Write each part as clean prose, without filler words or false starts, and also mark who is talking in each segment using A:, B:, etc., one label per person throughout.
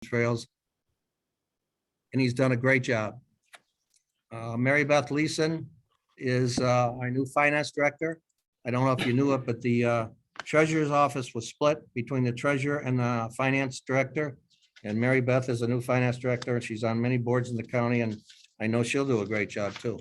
A: trails, and he's done a great job. Mary Beth Leeson is our new finance director. I don't know if you knew it, but the treasurer's office was split between the treasurer and the finance director. And Mary Beth is a new finance director, and she's on many boards in the county, and I know she'll do a great job too.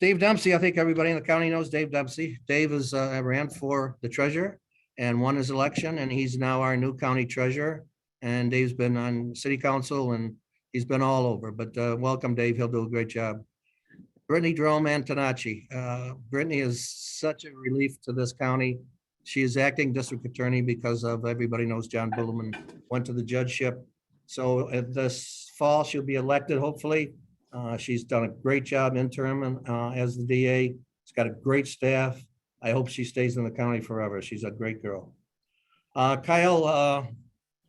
A: Dave Dempsey, I think everybody in the county knows Dave Dempsey. Dave is ran for the treasurer and won his election, and he's now our new county treasurer. And Dave's been on city council and he's been all over, but welcome, Dave. He'll do a great job. Brittany Jerome Antonacci. Brittany is such a relief to this county. She is acting district attorney because of, everybody knows John Bullman went to the judgeship. So at this fall, she'll be elected, hopefully. She's done a great job interim and as the DA. She's got a great staff. I hope she stays in the county forever. She's a great girl. Kyle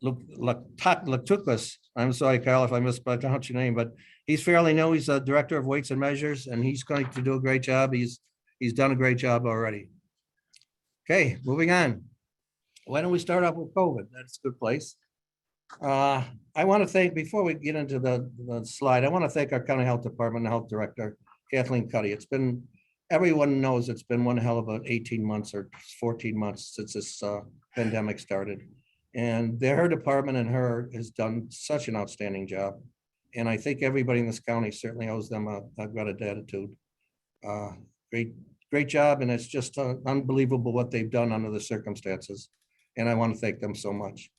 A: Latukas. I'm sorry, Kyle, if I mispronounced your name, but he's fairly new. He's a director of weights and measures, and he's going to do a great job. He's done a great job already. Okay, moving on. Why don't we start off with COVID? That's a good place. I want to thank, before we get into the slide, I want to thank our county health department and health director, Kathleen Cuddy. It's been, everyone knows it's been one hell of an 18 months or 14 months since this pandemic started. And her department and her has done such an outstanding job. And I think everybody in this county certainly owes them a gratitude. Great job. And it's just unbelievable what they've done under the circumstances. And I want to thank them so much.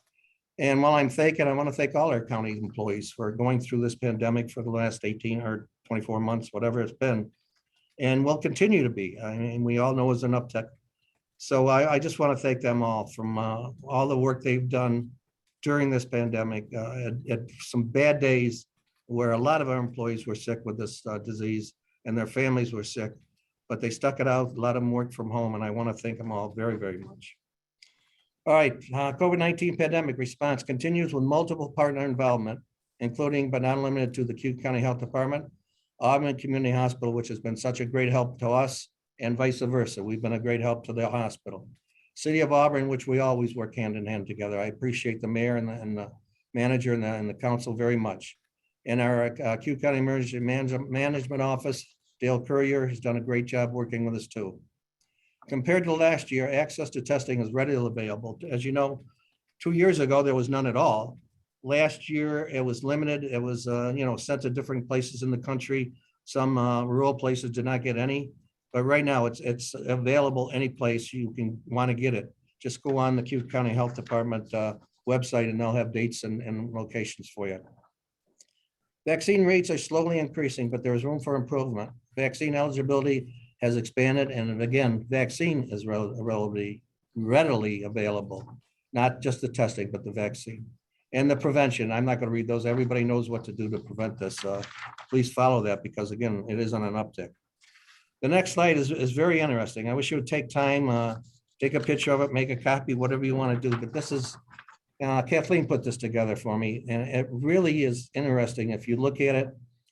A: And while I'm thanking, I want to thank all our county employees for going through this pandemic for the last 18 or 24 months, whatever it's been. And will continue to be. I mean, we all know it's an uptick. So I just want to thank them all from all the work they've done during this pandemic. At some bad days where a lot of our employees were sick with this disease and their families were sick, but they stuck it out. A lot of them worked from home, and I want to thank them all very, very much. All right, COVID-19 pandemic response continues with multiple partner involvement, including but not limited to the Cayuga County Health Department, Auburn Community Hospital, which has been such a great help to us, and vice versa. We've been a great help to the hospital. City of Auburn, which we always work hand in hand together. I appreciate the mayor and the manager and the council very much. And our Cayuga County Emergency Management Office, Dale Courier, has done a great job working with us too. Compared to last year, access to testing is readily available. As you know, 2 years ago, there was none at all. Last year, it was limited. It was sent to different places in the country. Some rural places did not get any. But right now, it's available any place you can want to get it. Just go on the Cayuga County Health Department website, and they'll have dates and locations for you. Vaccine rates are slowly increasing, but there is room for improvement. Vaccine eligibility has expanded, and again, vaccine is readily available. Not just the testing, but the vaccine. And the prevention, I'm not going to read those. Everybody knows what to do to prevent this. Please follow that because, again, it is on an uptick. The next slide is very interesting. I wish you would take time, take a picture of it, make a copy, whatever you want to do. But this is, Kathleen put this together for me, and it really is interesting. If you look at it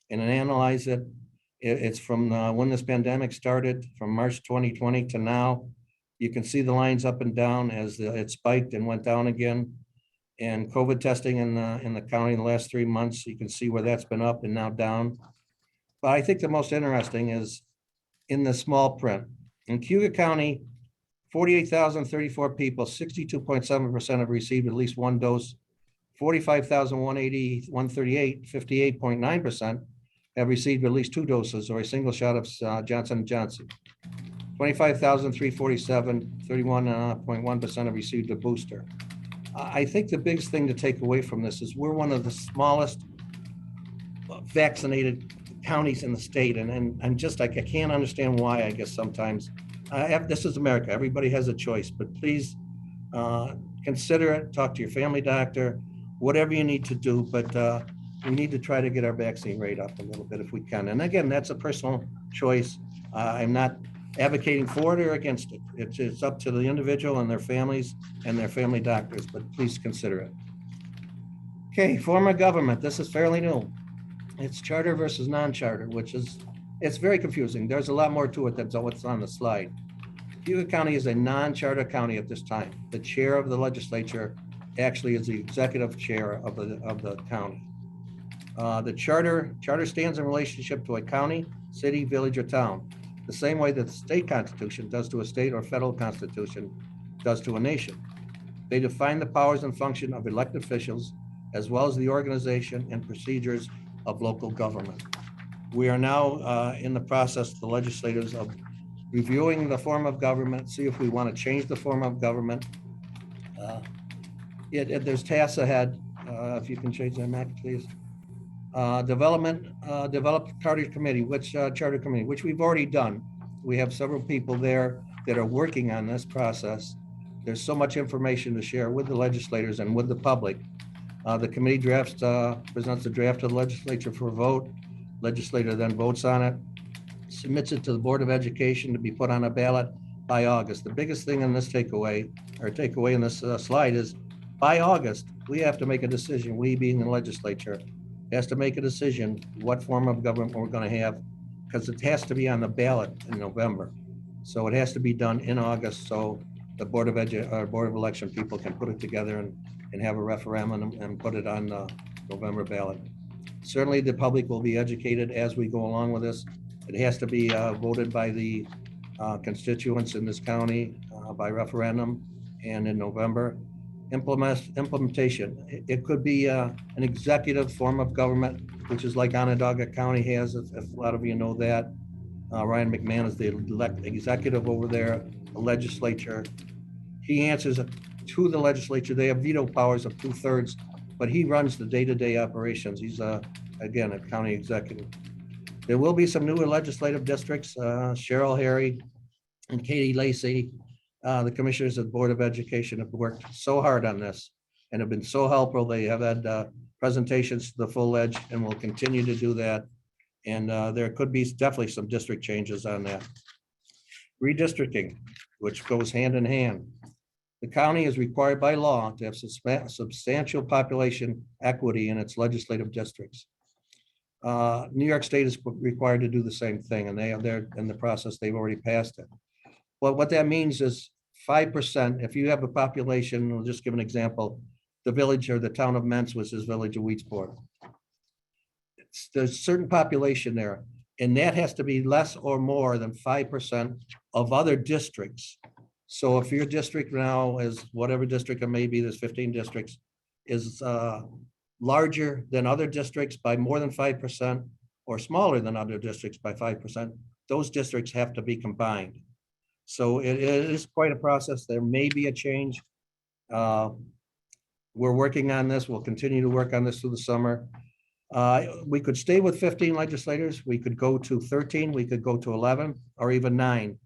A: and analyze it, it's from when this pandemic started, from March 2020 to now. You can see the lines up and down as it spiked and went down again. And COVID testing in the county in the last 3 months, you can see where that's been up and now down. But I think the most interesting is in the small print. In Cayuga County, 48,034 people, 62.7% have received at least one dose. 45,138, 58.9% have received at least two doses or a single shot of Johnson & Johnson. 25,347, 31.1% have received a booster. I think the biggest thing to take away from this is we're one of the smallest vaccinated counties in the state, and I'm just like, I can't understand why. I guess sometimes this is America. Everybody has a choice, but please consider it. Talk to your family doctor, whatever you need to do. But we need to try to get our vaccine rate up a little bit if we can. And again, that's a personal choice. I'm not advocating for it or against it. It's up to the individual and their families and their family doctors. But please consider it. Okay, form of government. This is fairly new. It's charter versus non-charter, which is, it's very confusing. There's a lot more to it than what's on the slide. Cayuga County is a non-charter county at this time. The chair of the legislature actually is the executive chair of the county. The charter stands in relationship to a county, city, village, or town, the same way that the state constitution does to a state or federal constitution does to a nation. They define the powers and function of elected officials, as well as the organization and procedures of local government. We are now in the process, the legislators, of reviewing the form of government, see if we want to change the form of government. There's tasks ahead. If you can change that, Mac, please. Develop charter committee, which we've already done. We have several people there that are working on this process. There's so much information to share with the legislators and with the public. The committee presents a draft to the legislature for a vote. Legislator then votes on it, submits it to the Board of Education to be put on a ballot by August. The biggest thing in this takeaway in this slide is by August, we have to make a decision. We, being the legislature, has to make a decision what form of government we're going to have, because it has to be on the ballot in November. So it has to be done in August, so the Board of Election people can put it together and have a referendum and put it on the November ballot. Certainly the public will be educated as we go along with this. It has to be voted by the constituents in this county by referendum and in November. Implementation. It could be an executive form of government, which is like Onondaga County has, if a lot of you know that. Ryan McMahon is the executive over there, the legislature. He answers to the legislature. They have veto powers of 2/3, but he runs the day-to-day operations. He's again, a county executive. There will be some newer legislative districts. Cheryl Harry and Katie Lacey, the commissioners of the Board of Education, have worked so hard on this and have been so helpful. They have had presentations to the full edge and will continue to do that. And there could be definitely some district changes on that. Redistricting, which goes hand in hand. The county is required by law to have substantial population equity in its legislative districts. New York State is required to do the same thing, and they're in the process. They've already passed it. Well, what that means is 5%. If you have a population, we'll just give an example, the village or the town of Mentz, which is village of Wheatsport. There's a certain population there, and that has to be less or more than 5% of other districts. So if your district now is whatever district it may be, there's 15 districts, is larger than other districts by more than 5% or smaller than other districts by 5%, those districts have to be combined. So it is quite a process. There may be a change. We're working on this. We'll continue to work on this through the summer. We could stay with 15 legislators. We could go to 13. We could go to 11 or even 9.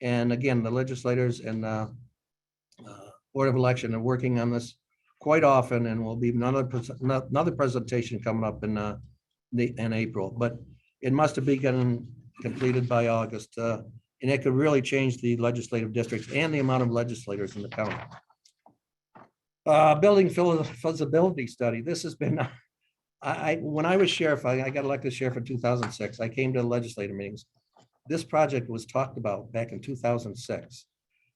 A: And again, the legislators and Board of Election are working on this quite often, and will be another presentation coming up in April. But it must have been completed by August, and it could really change the legislative districts and the amount of legislators in the county. Building feasibility study. This has been. When I was sheriff, I got elected sheriff in 2006. I came to the legislative meetings. This project was talked about back in 2006.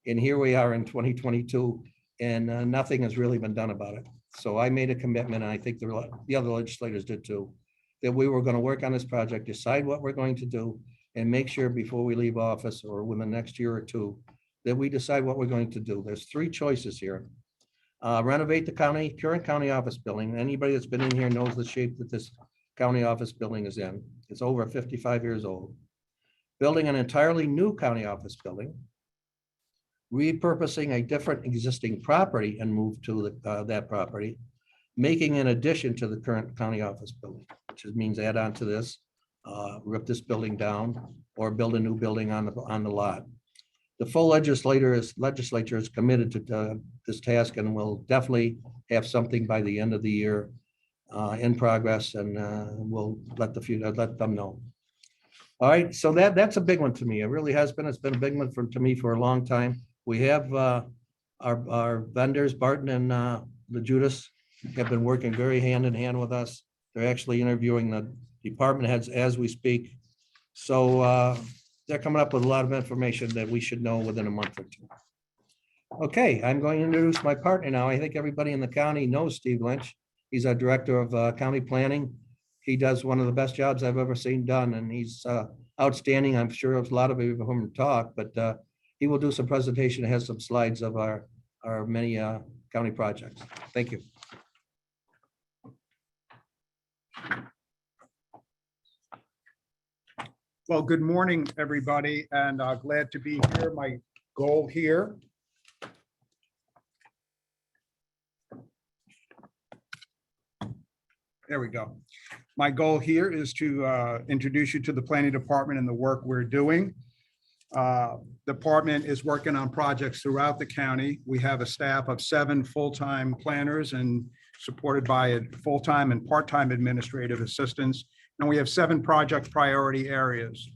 A: And here we are in 2022, and nothing has really been done about it. So I made a commitment, and I think the other legislators did too, that we were going to work on this project, decide what we're going to do, and make sure before we leave office or within the next year or two, that we decide what we're going to do. There's 3 choices here. Renovate the current county office building. Anybody that's been in here knows the shape that this county office building is in. It's over 55 years old. Building an entirely new county office building. Repurposing a different existing property and move to that property. Making an addition to the current county office building, which means add on to this, rip this building down, or build a new building on the lot. The full legislature is committed to this task, and will definitely have something by the end of the year in progress, and we'll let them know. All right, so that's a big one to me. It really has been. It's been a big one to me for a long time. We have our vendors, Barton and the Judas, have been working very hand in hand with us. They're actually interviewing the department heads as we speak. So they're coming up with a lot of information that we should know within a month or two. Okay, I'm going to introduce my partner now. I think everybody in the county knows Steve Lynch. He's our Director of County Planning. He does one of the best jobs I've ever seen done, and he's outstanding. I'm sure a lot of you have heard him talk, but he will do some presentation. It has some slides of our many county projects. Thank you.
B: Well, good morning, everybody, and glad to be here. My goal here there we go. My goal here is to introduce you to the planning department and the work we're doing. Department is working on projects throughout the county. We have a staff of 7 full-time planners and supported by a full-time and part-time administrative assistants. And we have 7 project priority areas.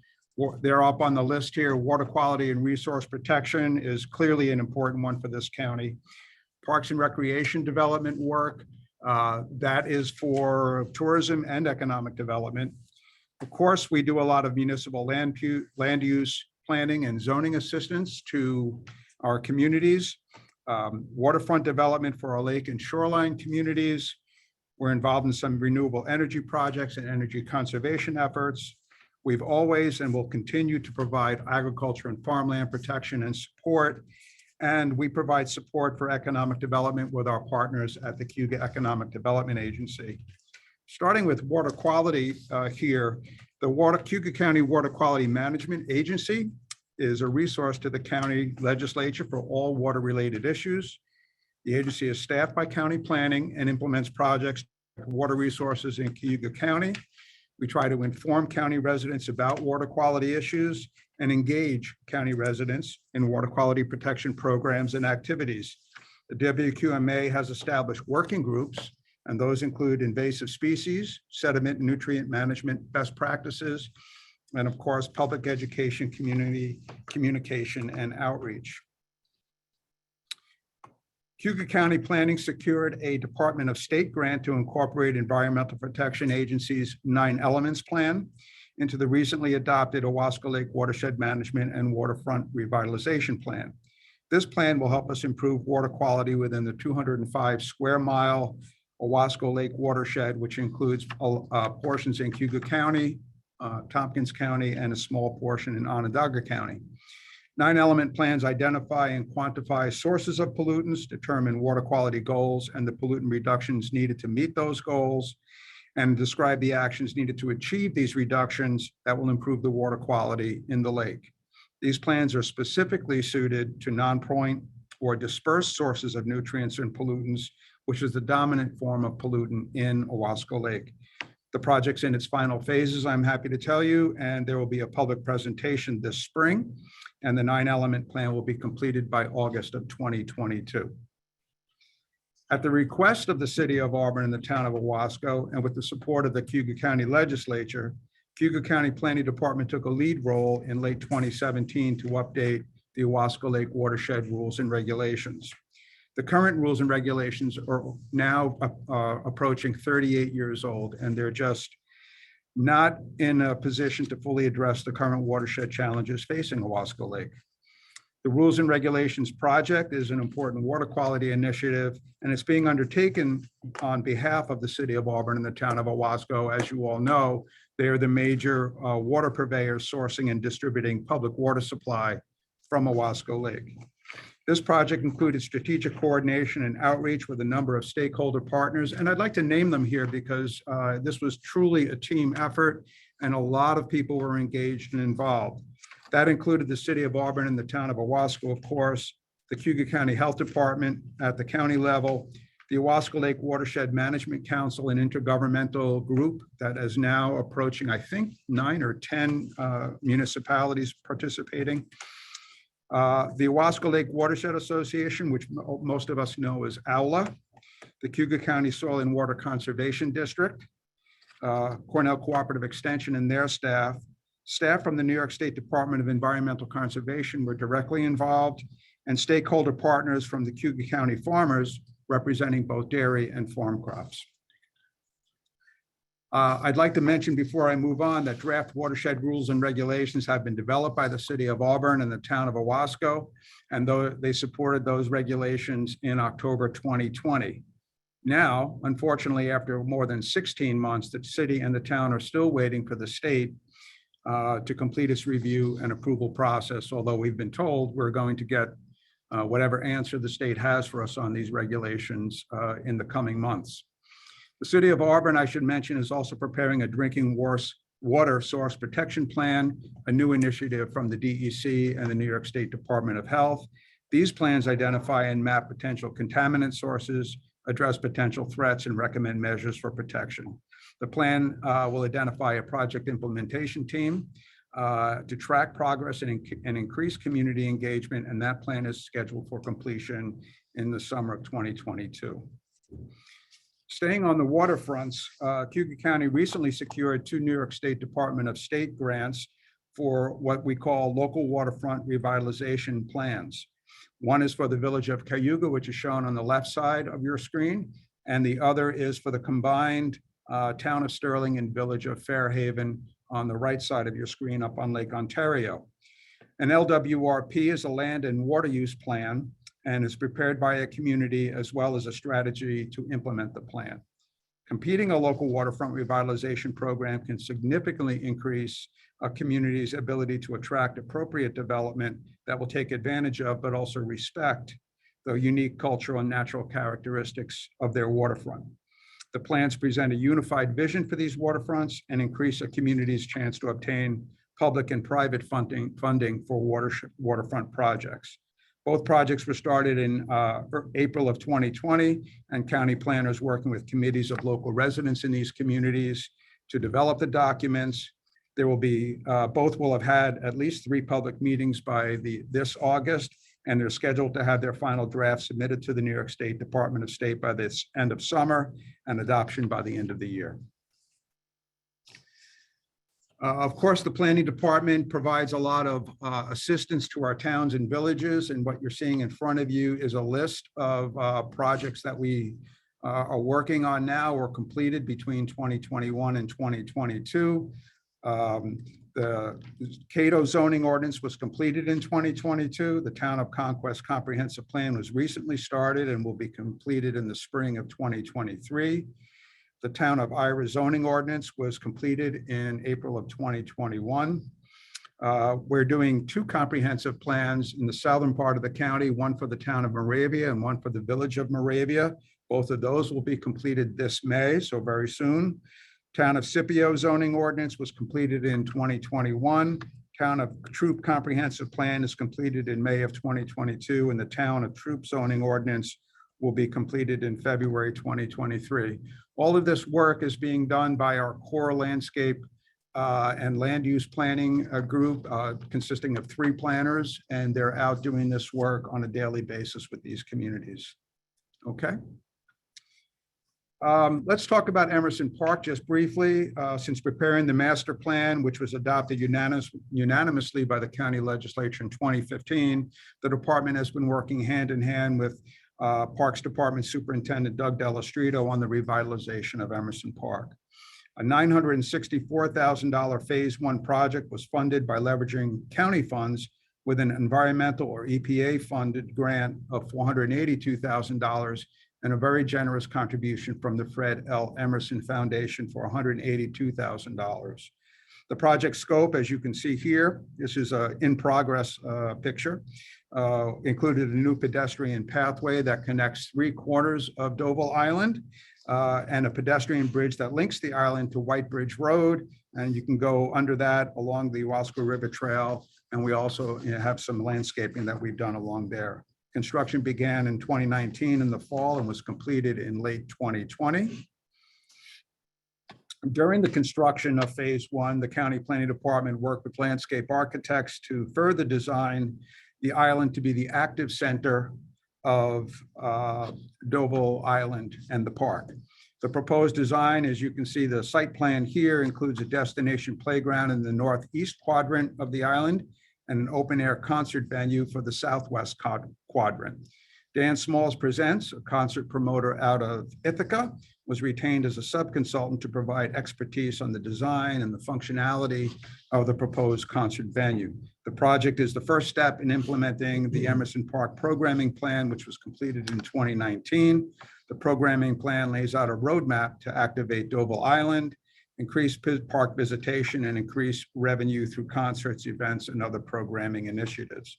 B: They're up on the list here. Water quality and resource protection is clearly an important one for this county. Parks and recreation development work, that is for tourism and economic development. Of course, we do a lot of municipal land use planning and zoning assistance to our communities. Waterfront development for our lake and shoreline communities. We're involved in some renewable energy projects and energy conservation efforts. We've always and will continue to provide agriculture and farmland protection and support. And we provide support for economic development with our partners at the Cayuga Economic Development Agency. Starting with water quality here, the Cayuga County Water Quality Management Agency is a resource to the county legislature for all water-related issues. The agency is staffed by county planning and implements projects for water resources in Cayuga County. We try to inform county residents about water quality issues and engage county residents in water quality protection programs and activities. The WQMA has established working groups, and those include invasive species, sediment and nutrient management best practices, and of course, public education, community communication, and outreach. Cayuga County Planning secured a Department of State grant to incorporate Environmental Protection Agency's 9 Elements Plan into the recently adopted Owasco Lake Watershed Management and Waterfront Revitalization Plan. This plan will help us improve water quality within the 205 square mile Owasco Lake watershed, which includes portions in Cayuga County, Tompkins County, and a small portion in Onondaga County. 9-element plans identify and quantify sources of pollutants, determine water quality goals and the pollutant reductions needed to meet those goals, and describe the actions needed to achieve these reductions that will improve the water quality in the lake. These plans are specifically suited to non-point or dispersed sources of nutrients and pollutants, which is the dominant form of pollutant in Owasco Lake. The project's in its final phases, I'm happy to tell you, and there will be a public presentation this spring, and the 9-element plan will be completed by August of 2022. At the request of the city of Auburn and the town of Owasco, and with the support of the Cayuga County Legislature, Cayuga County Planning Department took a lead role in late 2017 to update the Owasco Lake watershed rules and regulations. The current rules and regulations are now approaching 38 years old, and they're just not in a position to fully address the current watershed challenges facing Owasco Lake. The Rules and Regulations Project is an important water quality initiative, and it's being undertaken on behalf of the city of Auburn and the town of Owasco. As you all know, they are the major water purveyors sourcing and distributing public water supply from Owasco Lake. This project included strategic coordination and outreach with a number of stakeholder partners, and I'd like to name them here because this was truly a team effort and a lot of people were engaged and involved. That included the city of Auburn and the town of Owasco, of course, the Cayuga County Health Department at the county level, the Owasco Lake Watershed Management Council, an intergovernmental group that is now approaching, I think, 9 or 10 municipalities participating. The Owasco Lake Watershed Association, which most of us know as AWLA, the Cayuga County Soil and Water Conservation District, Cornell Cooperative Extension and their staff from the New York State Department of Environmental Conservation were directly involved, and stakeholder partners from the Cayuga County farmers, representing both dairy and farm crops. I'd like to mention before I move on that draft watershed rules and regulations have been developed by the city of Auburn and the town of Owasco, and though they supported those regulations in October 2020. Now, unfortunately, after more than 16 months, the city and the town are still waiting for the state to complete its review and approval process, although we've been told we're going to get whatever answer the state has for us on these regulations in the coming months. The city of Auburn, I should mention, is also preparing a drinking water source protection plan, a new initiative from the DEC and the New York State Department of Health. These plans identify and map potential contaminant sources, address potential threats, and recommend measures for protection. The plan will identify a project implementation team to track progress and increase community engagement, and that plan is scheduled for completion in the summer of 2022. Staying on the waterfronts, Cayuga County recently secured 2 New York State Department of State grants for what we call local waterfront revitalization plans. One is for the village of Cayuga, which is shown on the left side of your screen, and the other is for the combined town of Sterling and village of Fairhaven on the right side of your screen up on Lake Ontario. An LWRP is a land and water use plan and is prepared by a community as well as a strategy to implement the plan. Competing a local waterfront revitalization program can significantly increase a community's ability to attract appropriate development that will take advantage of, but also respect the unique cultural and natural characteristics of their waterfront. The plans present a unified vision for these waterfronts and increase a community's chance to obtain public and private funding for waterfront projects. Both projects were started in April of 2020, and county planners working with committees of local residents in these communities to develop the documents. There will be, both will have had at least 3 public meetings by this August, and they're scheduled to have their final draft submitted to the New York State Department of State by this end of summer and adoption by the end of the year. Of course, the planning department provides a lot of assistance to our towns and villages, and what you're seeing in front of you is a list of projects that we are working on now or completed between 2021 and 2022. The Cato zoning ordinance was completed in 2022. The Town of Conquest Comprehensive Plan was recently started and will be completed in the spring of 2023. The Town of Ira zoning ordinance was completed in April of 2021. We're doing 2 comprehensive plans in the southern part of the county, one for the town of Moravia and one for the village of Moravia. Both of those will be completed this May, so very soon. Town of Scipio zoning ordinance was completed in 2021. Town of Troop comprehensive plan is completed in May of 2022, and the Town of Troop zoning ordinance will be completed in February 2023. All of this work is being done by our core landscape and land use planning group consisting of 3 planners, and they're out doing this work on a daily basis with these communities. Okay. Let's talk about Emerson Park just briefly. Since preparing the master plan, which was adopted unanimously by the county legislature in 2015, the department has been working hand in hand with Parks Department Superintendent Doug Delastrito on the revitalization of Emerson Park. A $964,000 phase 1 project was funded by leveraging county funds with an environmental or EPA funded grant of $482,000 and a very generous contribution from the Fred L. Emerson Foundation for $182,000. The project scope, as you can see here, this is an in-progress picture, included a new pedestrian pathway that connects 3 corners of Deauville Island and a pedestrian bridge that links the island to White Bridge Road. And you can go under that along the Wasco River Trail. And we also have some landscaping that we've done along there. Construction began in 2019 in the fall and was completed in late 2020. During the construction of phase 1, the county planning department worked with landscape architects to further design the island to be the active center of Deauville Island and the park. The proposed design, as you can see, the site plan here includes a destination playground in the northeast quadrant of the island and an open air concert venue for the southwest quadrant. Dan Smalls Presents, a concert promoter out of Ithaca, was retained as a subconsultant to provide expertise on the design and the functionality of the proposed concert venue. The project is the first step in implementing the Emerson Park Programming Plan, which was completed in 2019. The programming plan lays out a roadmap to activate Doble Island, increase park visitation, and increase revenue through concerts, events, and other programming initiatives.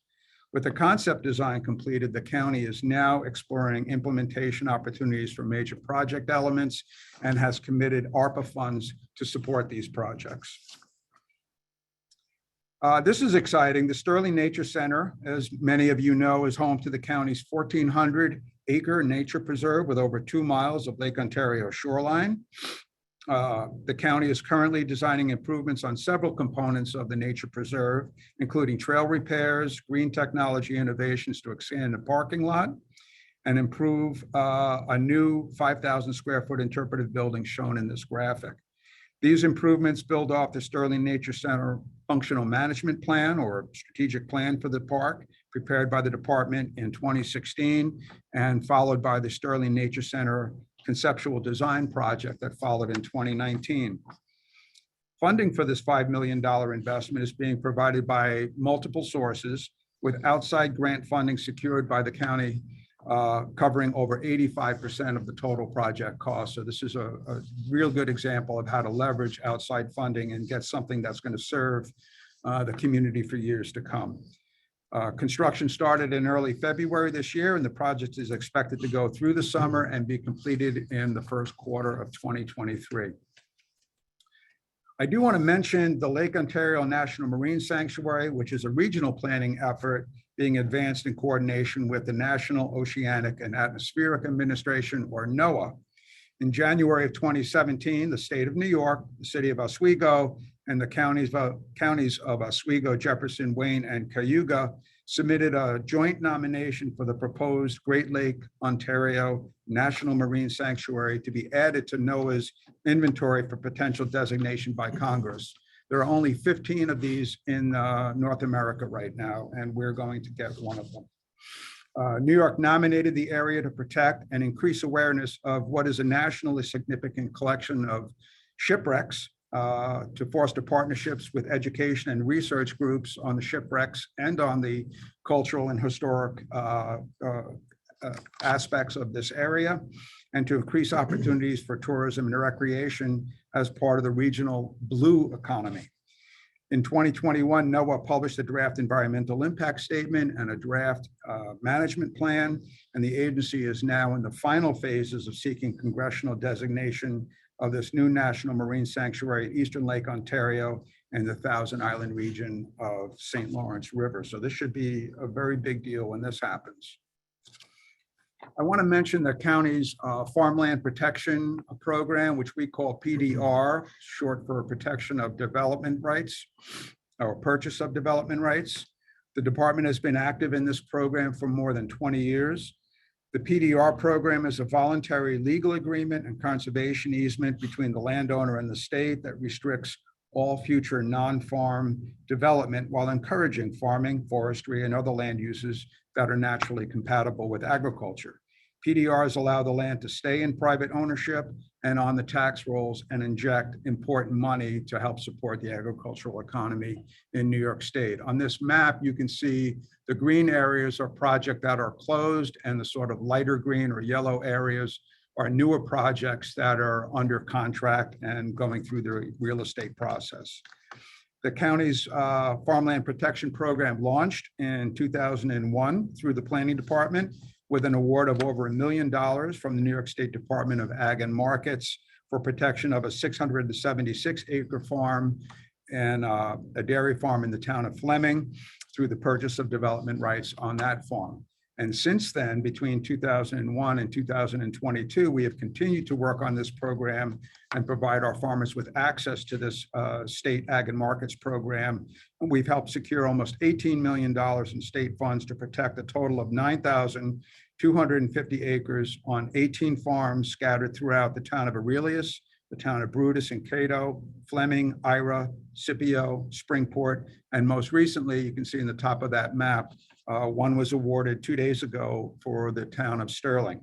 B: With the concept design completed, the county is now exploring implementation opportunities for major project elements and has committed ARPA funds to support these projects. This is exciting. The Sterling Nature Center, as many of you know, is home to the county's 1,400-acre nature preserve with over 2 miles of Lake Ontario shoreline. The county is currently designing improvements on several components of the nature preserve, including trail repairs, green technology innovations to expand the parking lot, and improve a new 5,000 square foot interpretive building shown in this graphic. These improvements build off the Sterling Nature Center Functional Management Plan or Strategic Plan for the park, prepared by the department in 2016 and followed by the Sterling Nature Center Conceptual Design Project that followed in 2019. Funding for this $5 million investment is being provided by multiple sources, with outside grant funding secured by the county covering over 85% of the total project cost. So this is a real good example of how to leverage outside funding and get something that's going to serve the community for years to come. Construction started in early February this year, and the project is expected to go through the summer and be completed in the first quarter of 2023. I do want to mention the Lake Ontario National Marine Sanctuary, which is a regional planning effort being advanced in coordination with the National Oceanic and Atmospheric Administration, or NOAA. In January of 2017, the state of New York, the city of Oswego, and the counties of Oswego, Jefferson, Wayne, and Cayuga submitted a joint nomination for the proposed Great Lake Ontario National Marine Sanctuary to be added to NOAA's inventory for potential designation by Congress. There are only 15 of these in North America right now, and we're going to get one of them. New York nominated the area to protect and increase awareness of what is a nationally significant collection of shipwrecks, to foster partnerships with education and research groups on the shipwrecks and on the cultural and historic aspects of this area, and to increase opportunities for tourism and recreation as part of the regional blue economy. In 2021, NOAA published a draft environmental impact statement and a draft management plan, and the agency is now in the final phases of seeking congressional designation of this new national marine sanctuary at Eastern Lake Ontario and the Thousand Island region of St. Lawrence River. So this should be a very big deal when this happens. I want to mention the county's farmland protection program, which we call PDR, short for Protection of Development Rights or Purchase of Development Rights. The department has been active in this program for more than 20 years. The PDR program is a voluntary legal agreement and conservation easement between the landowner and the state that restricts all future non-farm development while encouraging farming, forestry, and other land uses that are naturally compatible with agriculture. PDRs allow the land to stay in private ownership and on the tax rolls and inject important money to help support the agricultural economy in New York State. On this map, you can see the green areas are projects that are closed, and the sort of lighter green or yellow areas are newer projects that are under contract and going through the real estate process. The county's farmland protection program launched in 2001 through the planning department with an award of over $1 million from the New York State Department of Ag and Markets for protection of a 676-acre farm and a dairy farm in the town of Fleming through the purchase of development rights on that farm. And since then, between 2001 and 2022, we have continued to work on this program and provide our farmers with access to this state ag and markets program. And we've helped secure almost $18 million in state funds to protect a total of 9,250 acres on 18 farms scattered throughout the town of Aurelius, the town of Brutus and Cato, Fleming, Ira, Scipio, Springport, and most recently, you can see in the top of that map, one was awarded 2 days ago for the town of Sterling.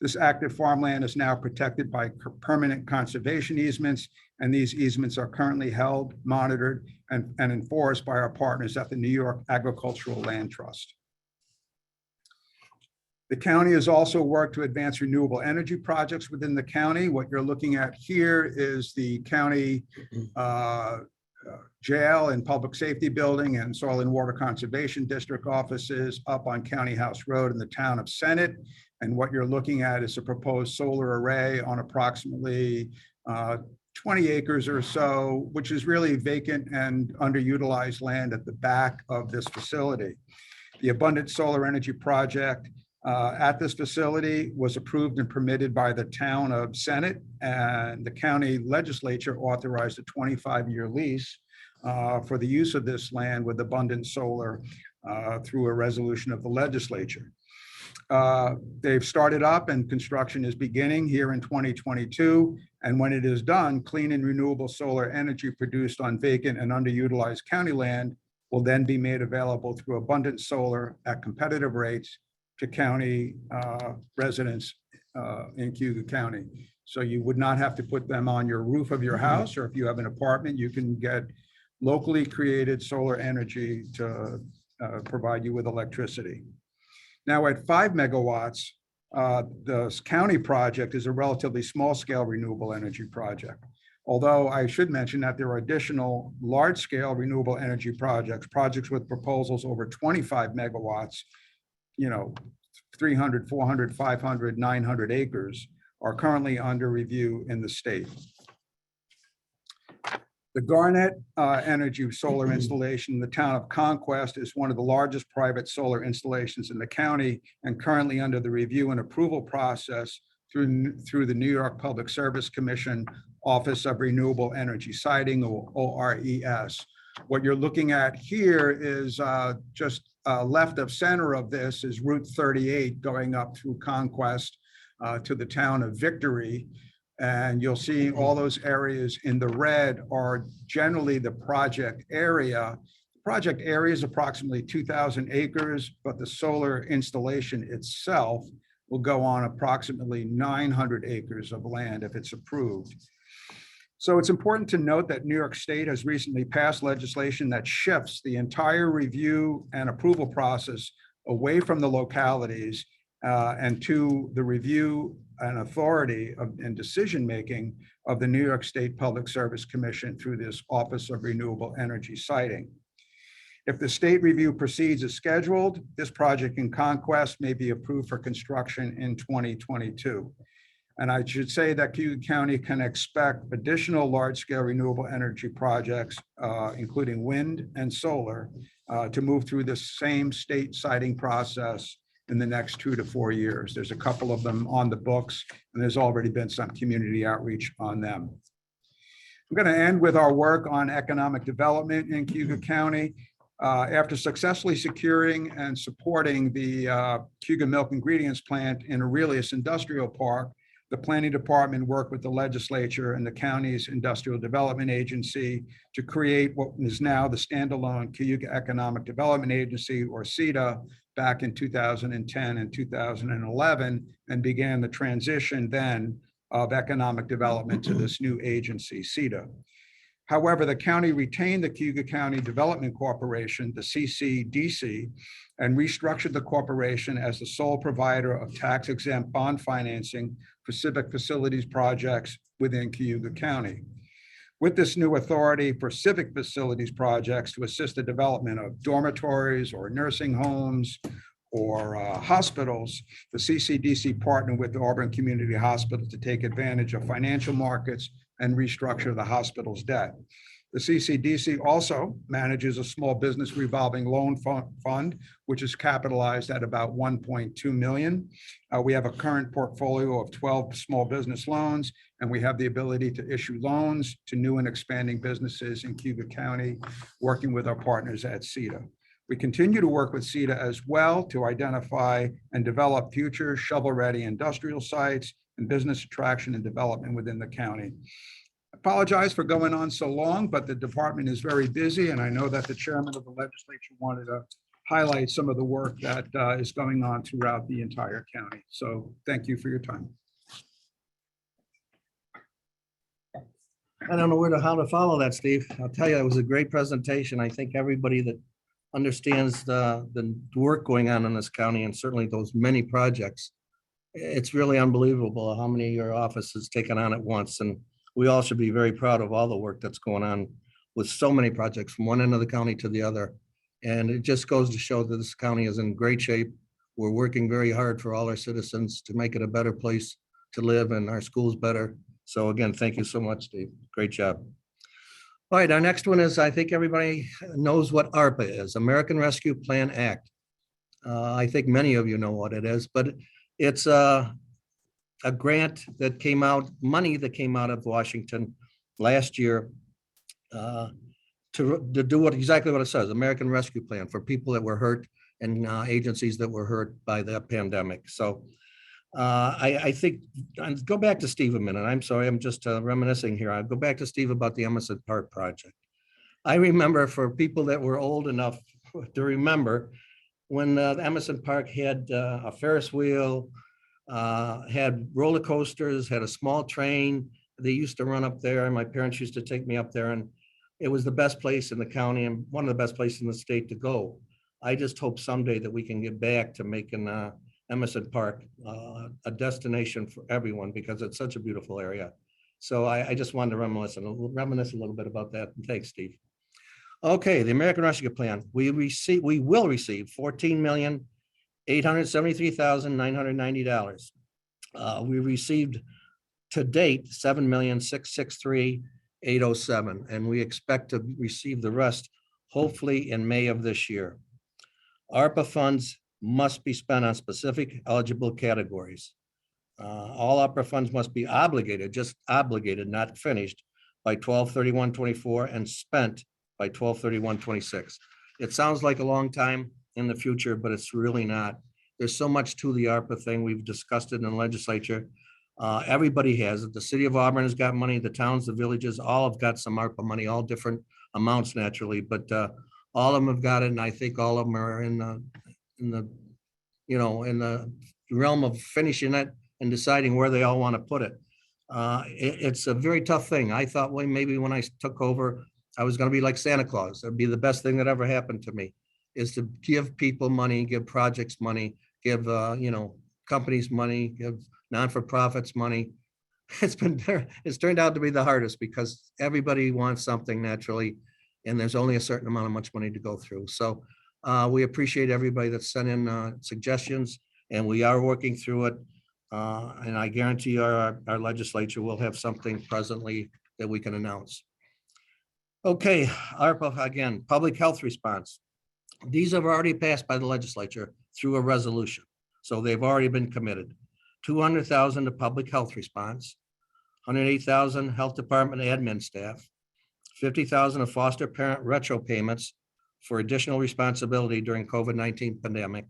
B: This active farmland is now protected by permanent conservation easements, and these easements are currently held, monitored, and enforced by our partners at the New York Agricultural Land Trust. The county has also worked to advance renewable energy projects within the county. What you're looking at here is the county jail and public safety building and soil and water conservation district offices up on County House Road in the town of Senate. And what you're looking at is a proposed solar array on approximately 20 acres or so, which is really vacant and underutilized land at the back of this facility. The abundant solar energy project at this facility was approved and permitted by the town of Senate, and the county legislature authorized a 25-year lease for the use of this land with abundant solar through a resolution of the legislature. They've started up and construction is beginning here in 2022. And when it is done, clean and renewable solar energy produced on vacant and underutilized county land will then be made available through abundant solar at competitive rates to county residents in Cayuga County. So you would not have to put them on your roof of your house, or if you have an apartment, you can get locally created solar energy to provide you with electricity. Now at 5 megawatts, the county project is a relatively small scale renewable energy project. Although I should mention that there are additional large scale renewable energy projects with proposals over 25 megawatts, 300, 400, 500, 900 acres are currently under review in the state. The Garnet Energy solar installation in the town of Conquest is one of the largest private solar installations in the county and currently under the review and approval process through the New York Public Service Commission Office of Renewable Energy Siting, or ORES. What you're looking at here is just left of center of this is Route 38 going up through Conquest to the town of Victory. And you'll see all those areas in the red are generally the project area. The project area is approximately 2,000 acres, but the solar installation itself will go on approximately 900 acres of land if it's approved. So it's important to note that New York State has recently passed legislation that shifts the entire review and approval process away from the localities and to the review and authority and decision-making of the New York State Public Service Commission through this Office of Renewable Energy Siting. If the state review proceeds as scheduled, this project in Conquest may be approved for construction in 2022. And I should say that Cayuga County can expect additional large-scale renewable energy projects, including wind and solar, to move through the same state siting process in the next 2 to 4 years. There's a couple of them on the books, and there's already been some community outreach on them. I'm going to end with our work on economic development in Cayuga County. After successfully securing and supporting the Cayuga Milk Ingredients Plant in Aurelius Industrial Park, the planning department worked with the legislature and the county's industrial development agency to create what is now the standalone Cayuga Economic Development Agency, or CEDA, back in 2010 and 2011, and began the transition then of economic development to this new agency, CEDA. However, the county retained the Cayuga County Development Corporation, the CCDC, and restructured the corporation as the sole provider of tax-exempt bond financing for civic facilities projects within Cayuga County. With this new authority for civic facilities projects to assist the development of dormitories or nursing homes or hospitals, the CCDC partnered with the Auburn Community Hospital to take advantage of financial markets and restructure the hospital's debt. The CCDC also manages a small business revolving loan fund, which is capitalized at about $1.2 million. We have a current portfolio of 12 small business loans, and we have the ability to issue loans to new and expanding businesses in Cayuga County, working with our partners at CEDA. We continue to work with CEDA as well to identify and develop future shovel-ready industrial sites and business attraction and development within the county. Apologize for going on so long, but the department is very busy, and I know that the chairman of the legislature wanted to highlight some of the work that is going on throughout the entire county. So thank you for your time.
A: I don't know how to follow that, Steve. I'll tell you, it was a great presentation. I think everybody that understands the work going on in this county, and certainly those many projects, it's really unbelievable how many your office has taken on at once. And we all should be very proud of all the work that's going on with so many projects from one end of the county to the other. And it just goes to show that this county is in great shape. We're working very hard for all our citizens to make it a better place to live and our schools better. So again, thank you so much, Steve. Great job. All right, our next one is, I think everybody knows what ARPA is, American Rescue Plan Act. I think many of you know what it is, but it's a grant that came out, money that came out of Washington last year to do exactly what it says, American Rescue Plan for people that were hurt and agencies that were hurt by the pandemic. So I think, go back to Steve a minute. I'm sorry, I'm just reminiscing here. I'll go back to Steve about the Emerson Park project. I remember, for people that were old enough to remember, when the Emerson Park had a Ferris wheel, had roller coasters, had a small train. They used to run up there, and my parents used to take me up there, and it was the best place in the county and one of the best places in the state to go. I just hope someday that we can get back to making Emerson Park a destination for everyone, because it's such a beautiful area. So I just wanted to reminisce a little bit about that. And thanks, Steve. Okay, the American Rescue Plan. We will receive $14,873,990. We received to date $7,663,807, and we expect to receive the rest hopefully in May of this year. ARPA funds must be spent on specific eligible categories. All ARPA funds must be obligated, just obligated, not finished, by 12/31/24 and spent by 12/31/26. It sounds like a long time in the future, but it's really not. There's so much to the ARPA thing. We've discussed it in the legislature. Everybody has it. The city of Auburn has got money, the towns, the villages, all have got some ARPA money, all different amounts naturally, but all of them have got it. And I think all of them are in the realm of finishing it and deciding where they all want to put it. It's a very tough thing. I thought, well, maybe when I took over, I was going to be like Santa Claus. It'd be the best thing that ever happened to me, is to give people money, give projects money, give companies money, give non-for-profits money. It's turned out to be the hardest, because everybody wants something naturally, and there's only a certain amount of much money to go through. So we appreciate everybody that sent in suggestions, and we are working through it. And I guarantee our legislature will have something presently that we can announce. Okay, ARPA again, public health response. These have already passed by the legislature through a resolution, so they've already been committed. 200,000 to public health response, 108,000 health department admin staff, 50,000 of foster parent retro payments for additional responsibility during COVID-19 pandemic,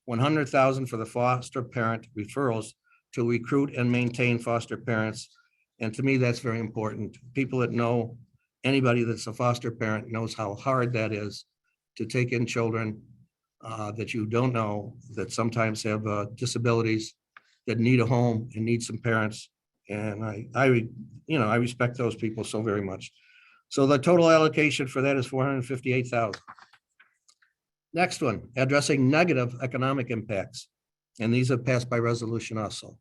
A: 100,000 for the foster parent referrals to recruit and maintain foster parents. And to me, that's very important. People that know, anybody that's a foster parent knows how hard that is to take in children that you don't know, that sometimes have disabilities, that need a home and need some parents. And I respect those people so very much. So the total allocation for that is 458,000. Next one, addressing negative economic impacts. And these have passed by resolution also.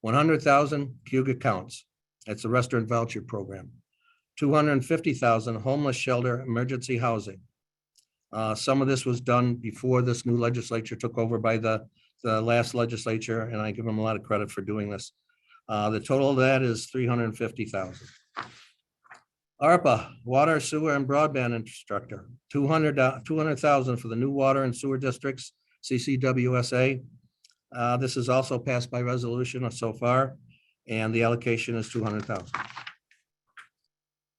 A: 100,000 Cayuga counts. That's the restaurant voucher program. 250,000 homeless shelter emergency housing. Some of this was done before this new legislature took over by the last legislature, and I give them a lot of credit for doing this. The total of that is 350,000. ARPA, water, sewer, and broadband infrastructure, 200,000 for the new water and sewer districts, CCWSA. This is also passed by resolution so far, and the allocation is 200,000.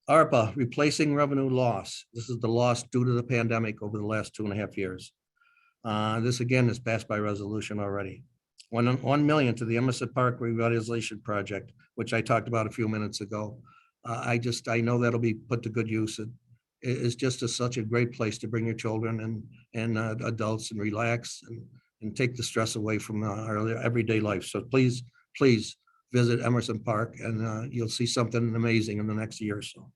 A: ARPA, replacing revenue loss. This is the loss due to the pandemic over the last 2.5 years. This again is passed by resolution already. 1 million to the Emerson Park revitalization project, which I talked about a few minutes ago. I know that'll be put to good use. is just such a great place to bring your children and adults and relax and take the stress away from our everyday life. So please visit Emerson Park, and you'll see something amazing in the next year or so.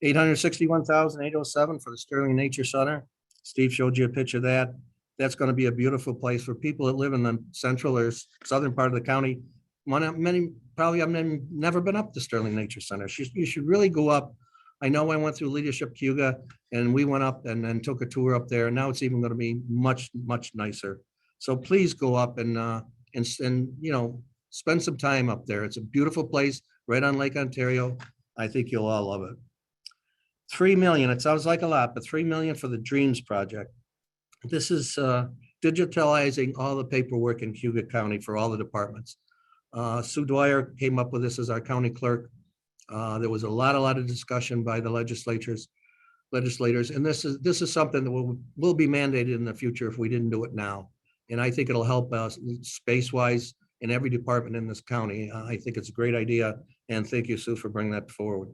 A: 861,807 for the Sterling Nature Center. Steve showed you a picture of that. That's going to be a beautiful place for people that live in the central or southern part of the county. Many probably have never been up to Sterling Nature Center. You should really go up. I know I went through Leadership Cayuga, and we went up and took a tour up there. Now it's even going to be much nicer. So please go up and spend some time up there. It's a beautiful place right on Lake Ontario. I think you'll all love it. $3 million, it sounds like a lot, but $3 million for the Dreams Project. This is digitalizing all the paperwork in Cayuga County for all the departments. Sue Dwyer came up with this as our county clerk. There was a lot of discussion by the legislators, and this is something that will be mandated in the future if we didn't do it now. And I think it'll help us space-wise in every department in this county. I think it's a great idea, and thank you, Sue, for bringing that forward.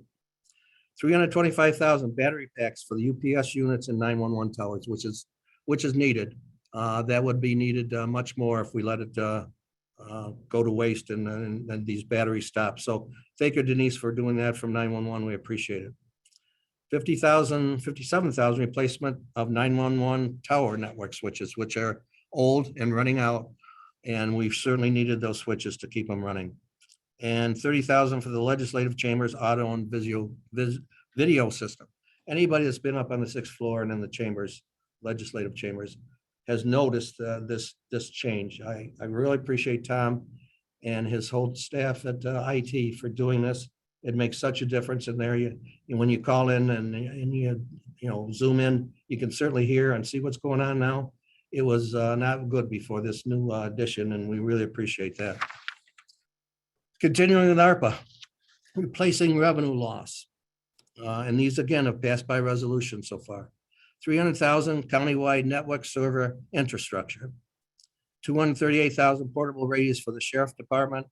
A: 325,000 battery packs for the UPS units and 911 towers, which is needed. That would be needed much more if we let it go to waste and these batteries stop. So thank you, Denise, for doing that from 911. We appreciate it. 57,000 replacement of 911 tower network switches, which are old and running out. And we've certainly needed those switches to keep them running. And 30,000 for the legislative chambers audio and video system. Anybody that's been up on the 6th floor and in the chambers, legislative chambers, has noticed this change. I really appreciate Tom and his whole staff at IT for doing this. It makes such a difference in there. When you call in and you zoom in, you can certainly hear and see what's going on now. It was not good before this new addition, and we really appreciate that. Continuing with ARPA, replacing revenue loss. And these again have passed by resolution so far. 300,000 countywide network server infrastructure. 238,000 portable radios for the Sheriff's Department.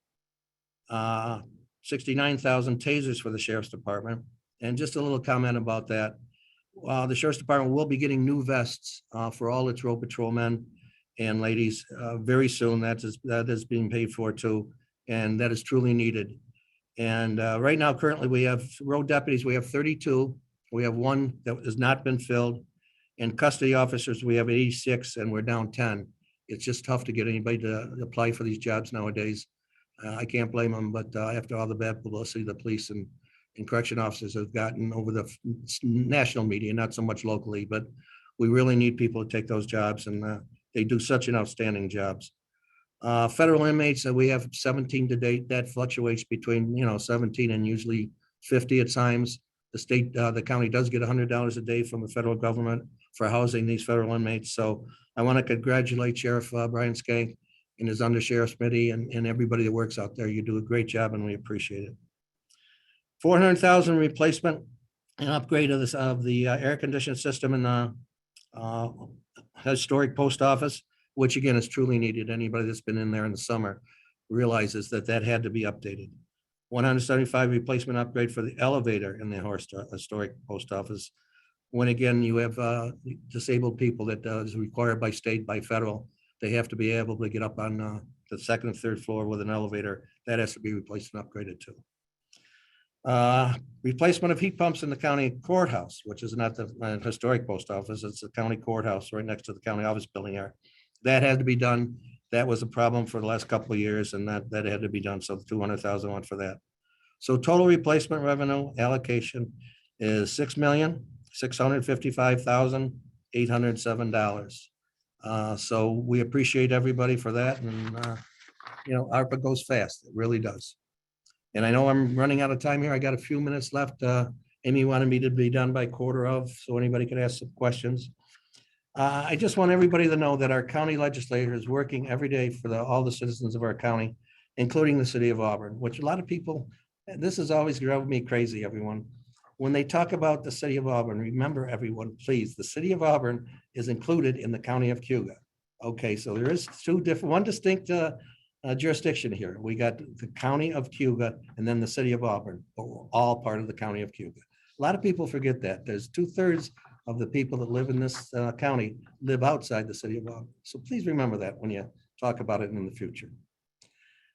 A: 69,000 tasers for the Sheriff's Department. And just a little comment about that. The Sheriff's Department will be getting new vests for all its road patrolmen and ladies very soon. That is being paid for too, and that is truly needed. And right now, currently, we have road deputies. We have 32. We have one that has not been filled. And custody officers, we have 86, and we're down 10. It's just tough to get anybody to apply for these jobs nowadays. I can't blame them, but after all the bad publicity the police and correction officers have gotten over the national media, not so much locally, but we really need people to take those jobs, and they do such an outstanding jobs. Federal inmates, we have 17 to date. That fluctuates between 17 and usually 50 at times. The county does get $100 a day from the federal government for housing these federal inmates. So I want to congratulate Sheriff Brian Skank and his undersheriff's committee and everybody that works out there. You do a great job, and we appreciate it. 400,000 replacement and upgrade of the air conditioning system in the historic post office, which again is truly needed. Anybody that's been in there in the summer realizes that had to be updated. 175 replacement upgrade for the elevator in the historic post office. When again, you have disabled people that is required by state, by federal, they have to be able to get up on the 2nd and 3rd floor with an elevator. That has to be replaced and upgraded too. Replacement of heat pumps in the county courthouse, which is not the historic post office. It's the county courthouse right next to the county office building there. That had to be done. That was a problem for the last couple of years, and that had to be done. So 200,000 went for that. So total replacement revenue allocation is $6,655,807. So we appreciate everybody for that, and ARPA goes fast. It really does. And I know I'm running out of time here. I got a few minutes left. Amy wanted me to be done by 1:15, so anybody could ask some questions. I just want everybody to know that our county legislature is working every day for all the citizens of our county, including the city of Auburn, which a lot of people, this has always driven me crazy, everyone. When they talk about the city of Auburn, remember everyone, please, the city of Auburn is included in the county of Cayuga. Okay, so there is one distinct jurisdiction here. We got the county of Cayuga and then the city of Auburn, but we're all part of the county of Cayuga. A lot of people forget that. There's 2/3 of the people that live in this county live outside the city of Waukee. So please remember that when you talk about it in the future.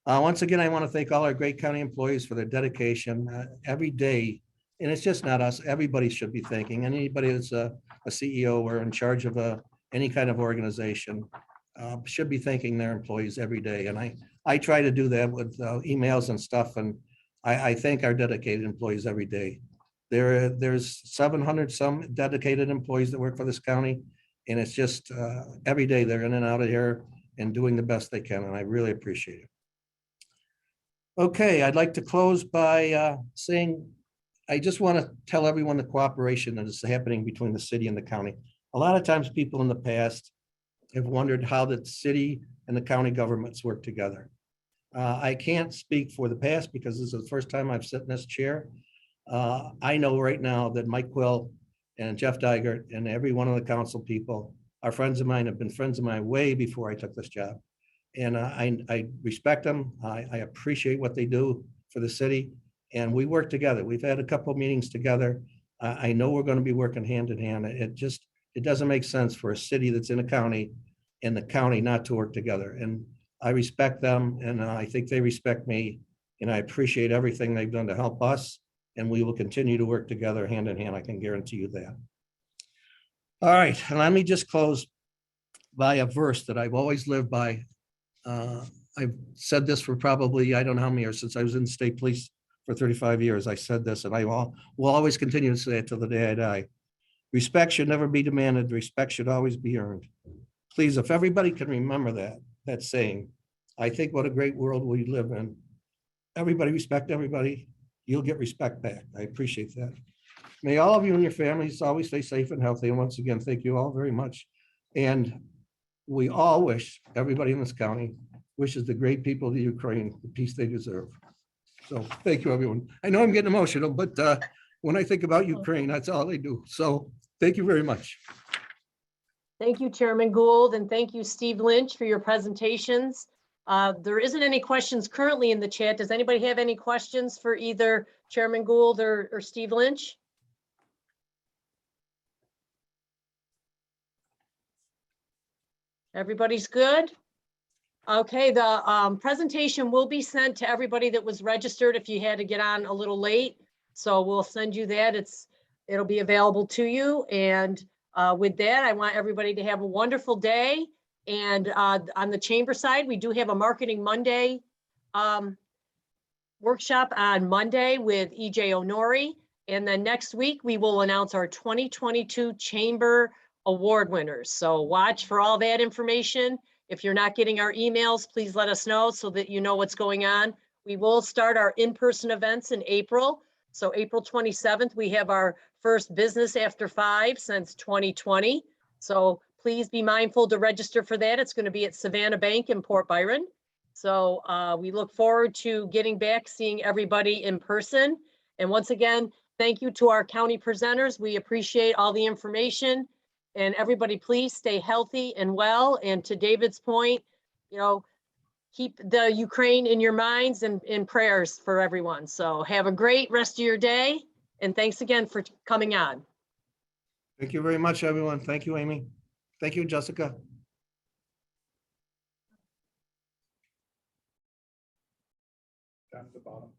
A: Once again, I want to thank all our great county employees for their dedication every day. And it's just not us. Everybody should be thanking. Anybody that's a CEO or in charge of any kind of organization should be thanking their employees every day. And I try to do that with emails and stuff. And I thank our dedicated employees every day. There's 700 some dedicated employees that work for this county. And it's just every day they're in and out of here and doing the best they can. And I really appreciate it. Okay, I'd like to close by saying, I just want to tell everyone the cooperation that is happening between the city and the county. A lot of times people in the past have wondered how the city and the county governments work together. I can't speak for the past because this is the first time I've sat in this chair. I know right now that Mike Quill and Jeff Dygert and every one of the council people are friends of mine, have been friends of mine way before I took this job. And I respect them. I appreciate what they do for the city. And we work together. We've had a couple of meetings together. I know we're going to be working hand in hand. It doesn't make sense for a city that's in a county and the county not to work together. And I respect them and I think they respect me. And I appreciate everything they've done to help us. And we will continue to work together hand in hand. I can guarantee you that. All right. And let me just close by a verse that I've always lived by. I've said this for probably, I don't know how many years, since I was in the state police for 35 years. I said this and I will always continue to say it till the day I die. Respect should never be demanded. Respect should always be earned. Please, if everybody can remember that saying, I think what a great world we live in. Everybody respect everybody. You'll get respect back. I appreciate that. May all of you and your families always stay safe and healthy. And once again, thank you all very much. And we all wish, everybody in this county wishes the great people of the Ukraine the peace they deserve. So thank you, everyone. I know I'm getting emotional, but when I think about Ukraine, that's all they do. So thank you very much.
C: Thank you, Chairman Gould, and thank you, Steve Lynch, for your presentations. There isn't any questions currently in the chat. Does anybody have any questions for either Chairman Gould or Steve Lynch? Everybody's good? Okay, the presentation will be sent to everybody that was registered if you had to get on a little late. So we'll send you that. It'll be available to you. And with that, I want everybody to have a wonderful day. And on the chamber side, we do have a Marketing Monday workshop on Monday with EJ Honori. And then next week, we will announce our 2022 Chamber Award winners. So watch for all that information. If you're not getting our emails, please let us know so that you know what's going on. We will start our in-person events in April. So April 27th, we have our first Business After 5 since 2020. So please be mindful to register for that. It's going to be at Savannah Bank in Port Byron. So we look forward to getting back, seeing everybody in person. And once again, thank you to our county presenters. We appreciate all the information. And everybody, please stay healthy and well. And to David's point, keep the Ukraine in your minds and in prayers for everyone. So have a great rest of your day. And thanks again for coming on.
A: Thank you very much, everyone. Thank you, Amy. Thank you, Jessica.
B: Down at the bottom.